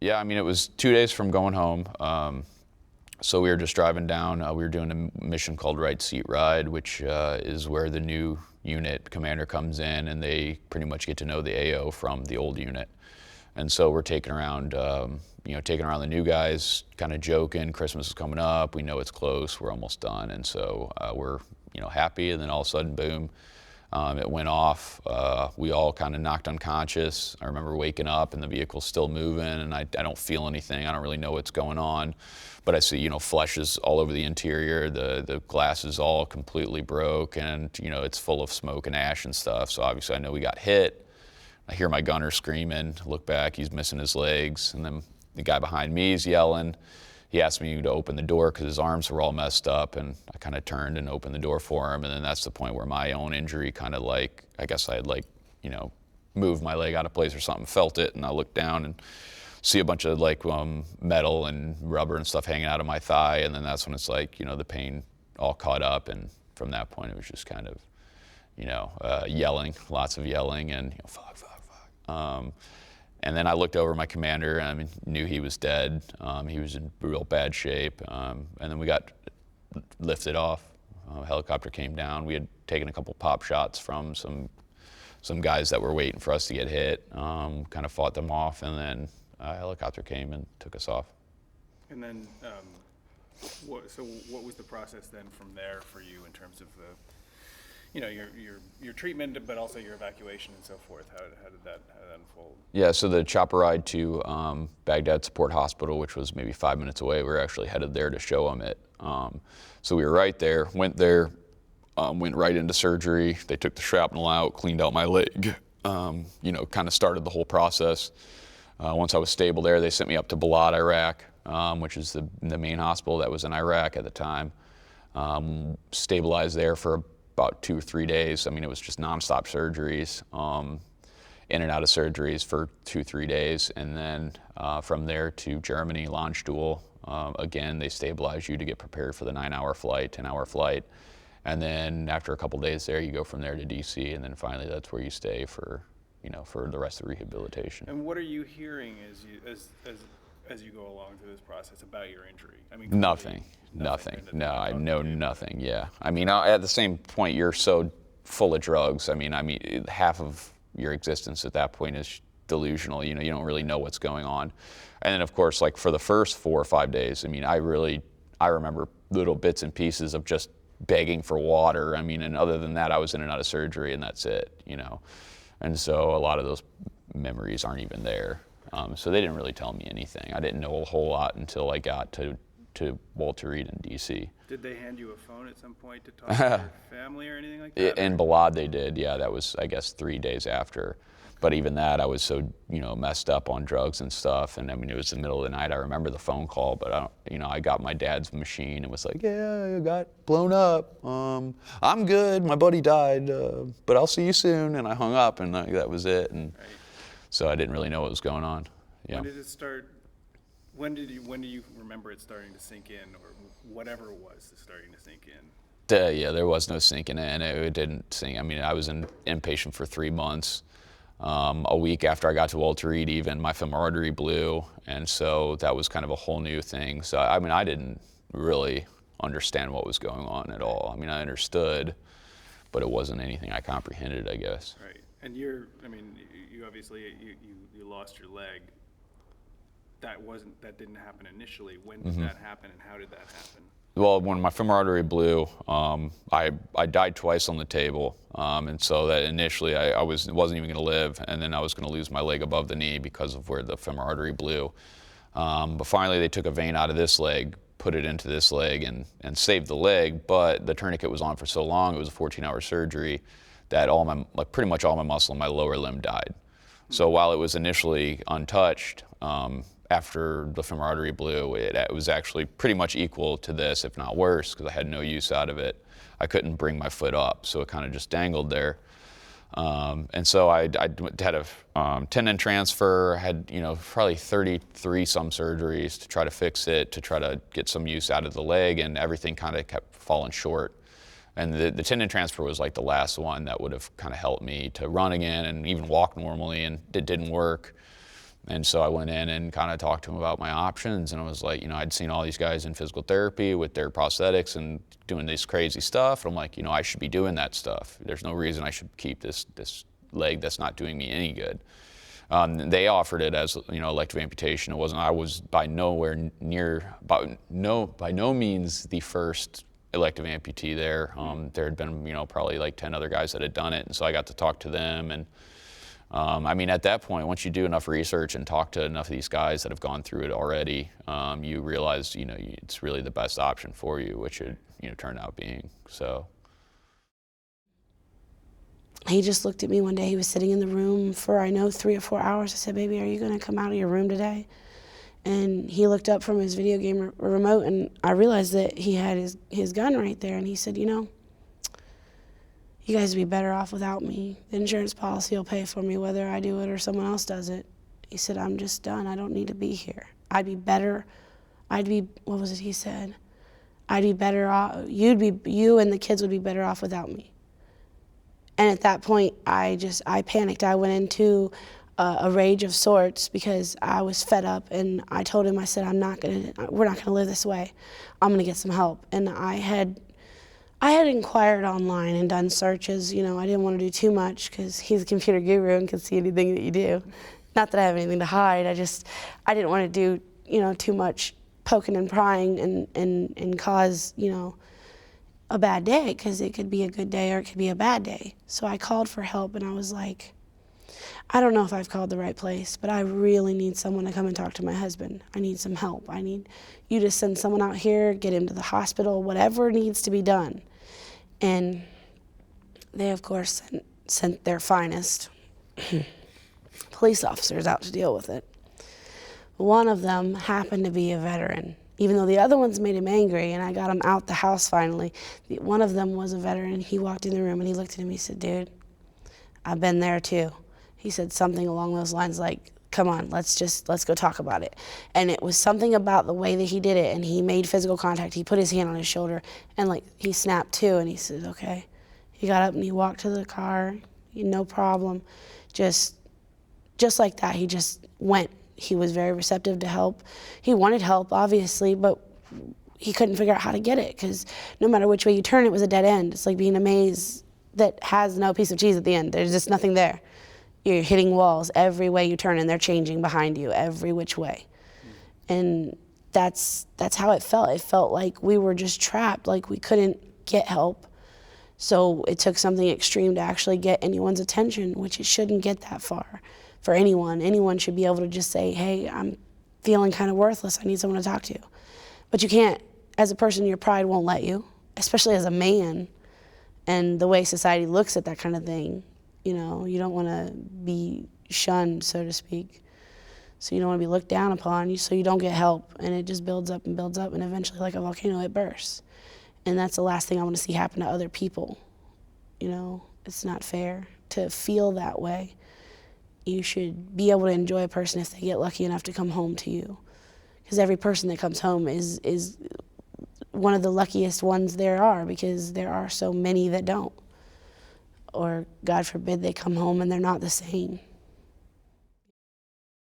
Yeah, I mean, it was 2 days from going home. So we were just driving down. We were doing a mission called Right Seat Ride, which is where the new unit commander comes in, and they pretty much get to know the AO from the old unit. And so we're taking around, taking around the new guys, kind of joking. Christmas is coming up. We know it's close. We're almost done, and so we're happy. And then all of a sudden, boom, it went off. We all kind of knocked unconscious. I remember waking up and the vehicle's still moving, and I don't feel anything. I don't really know what's going on, but I see flashes all over the interior. The glass is all completely broke, and it's full of smoke and ash and stuff. So obviously, I know we got hit. I hear my gunner screaming. Look back, he's missing his legs, and then the guy behind me is yelling. He asked me to open the door because his arms were all messed up, and I kind of turned and opened the door for him. And then that's the point where my own injury kind of I guess I had moved my leg out of place or something, felt it, and I looked down and see a bunch of metal and rubber and stuff hanging out of my thigh. And then that's when it's the pain all caught up. And from that point, it was just kind of, yelling, lots of yelling and fuck, fuck, fuck. And then I looked over my commander and I knew he was dead. He was in real bad shape. And then we got lifted off. A helicopter came down. We had taken a couple pop shots from some guys that were waiting for us to get hit. Kind of fought them off, and then a helicopter came and took us off. And then, what was the process then from there for you in terms of your treatment, but also your evacuation and so forth? How did that unfold? Yeah, so the chopper ride to Baghdad Support Hospital, which was maybe 5 minutes away, we were actually headed there to show them it. So we were right there, went right into surgery. They took the shrapnel out, cleaned out my leg, kind of started the whole process. Once I was stable there, they sent me up to Balad, Iraq, which is the main hospital that was in Iraq at the time. Stabilized there for about 2 or 3 days. It was just nonstop surgeries, in and out of surgeries for 2-3 days. And then from there to Germany, Landstuhl. Again, they stabilize you to get prepared for the 9-hour flight, 10-hour flight. And then after a couple days there, you go from there to DC, and then finally that's where you stay for the rest of the rehabilitation. And what are you hearing as you go along through this process about your injury? Nothing. No, I know nothing. Yeah. At the same point, you're so full of drugs. Half of your existence at that point is delusional. You don't really know what's going on. And then, of course, for the first 4 or 5 days, I remember little bits and pieces of just begging for water. And other than that, I was in and out of surgery, and that's it. And so a lot of those memories aren't even there. So they didn't really tell me anything. I didn't know a whole lot until I got to Walter Reed in DC. Did they hand you a phone at some point to talk to your family or anything like that? In Balad they did, yeah. That was, I guess, 3 days after. But even that, I was so, messed up on drugs and stuff. And it was the middle of the night. I remember the phone call, but I got my dad's machine and was like, yeah, I got blown up. I'm good. My buddy died, but I'll see you soon. And I hung up, and that was it. And right. So I didn't really know what was going on. Yeah. When did it start? When do you remember it starting to sink in, or whatever it was starting to sink in? Yeah, there was no sinking in. It didn't sink. I was inpatient for 3 months. A week after I got to Walter Reed, even my femoral artery blew, and so that was kind of a whole new thing. So I didn't really understand what was going on at all. I understood, but it wasn't anything I comprehended, I guess. Right. And you obviously you lost your leg. That didn't happen initially. When did that happen, and how did that happen? Well, when my femoral artery blew, I died twice on the table, and so that initially I wasn't even going to live, and then I was going to lose my leg above the knee because of where the femoral artery blew. But finally, they took a vein out of this leg, put it into this leg, and saved the leg. But the tourniquet was on for so long; it was a 14-hour surgery that pretty much all my muscle in my lower limb died. So while it was initially untouched, after the femoral artery blew, it was actually pretty much equal to this, if not worse, because I had no use out of it. I couldn't bring my foot up, so it kind of just dangled there. And so I had a tendon transfer, had probably 33 some surgeries to try to fix it, to try to get some use out of the leg, and everything kind of kept falling short. And the tendon transfer was the last one that would have kind of helped me to run again and even walk normally, and it didn't work. And so I went in and kind of talked to him about my options, and I was like, I'd seen all these guys in physical therapy with their prosthetics and doing this crazy stuff. And I'm like, I should be doing that stuff. There's no reason I should keep this leg that's not doing me any good. They offered it as elective amputation. It wasn't. I was by no means the first elective amputee there. There had been probably like 10 other guys that had done it, and so I got to talk to them. And at that point, once you do enough research and talk to enough of these guys that have gone through it already, you realize it's really the best option for you, which it turned out being. So. He just looked at me one day. He was sitting in the room for, 3 or 4 hours. I said, baby, are you going to come out of your room today? And he looked up from his video game remote, and I realized that he had his gun right there. And he said, you guys would be better off without me. The insurance policy will pay for me whether I do it or someone else does it. He said, I'm just done. I don't need to be here. What was it he said? I'd be better off, you and the kids would be better off without me. And at that point, I panicked. I went into a rage of sorts because I was fed up, and I told him, I said, we're not gonna live this way. I'm gonna get some help. And I had inquired online and done searches. I didn't want to do too much because he's a computer guru and can see anything that you do. Not that I have anything to hide. I didn't want to do, too much poking and prying and cause, a bad day, because it could be a good day or it could be a bad day. So I called for help, and I was like, I don't know if I've called the right place, but I really need someone to come and talk to my husband. I need some help. I need you to send someone out here, get him to the hospital, whatever needs to be done. And they, of course, sent their finest police officers out to deal with it. One of them happened to be a veteran. Even though the other ones made him angry, and I got him out the house finally, one of them was a veteran. He walked in the room and he looked at him. He said, dude, I've been there too. He said something along those lines like, come on, let's go talk about it. And it was something about the way that he did it, and he made physical contact. He put his hand on his shoulder, and he snapped too, and he said, okay. He got up and he walked to the car, no problem. Just like that, he just went. He was very receptive to help. He wanted help, obviously, but he couldn't figure out how to get it, because no matter which way you turn, it was a dead end. It's like being a maze that has no piece of cheese at the end. There's just nothing there. You're hitting walls every way you turn, and they're changing behind you every which way. And that's how it felt. It felt like we were just trapped, like we couldn't get help. So it took something extreme to actually get anyone's attention, which it shouldn't get that far. For anyone. Anyone should be able to just say, hey, I'm feeling kind of worthless. I need someone to talk to. But you can't. As a person, your pride won't let you, especially as a man, and the way society looks at that kind of thing. You don't want to be shunned, so to speak. So you don't want to be looked down upon, so you don't get help, and it just builds up, and eventually, like a volcano, it bursts. And that's the last thing I want to see happen to other people. It's not fair to feel that way. You should be able to enjoy a person if they get lucky enough to come home to you. Because every person that comes home is one of the luckiest ones there are, because there are so many that don't. Or, God forbid, they come home and they're not the same.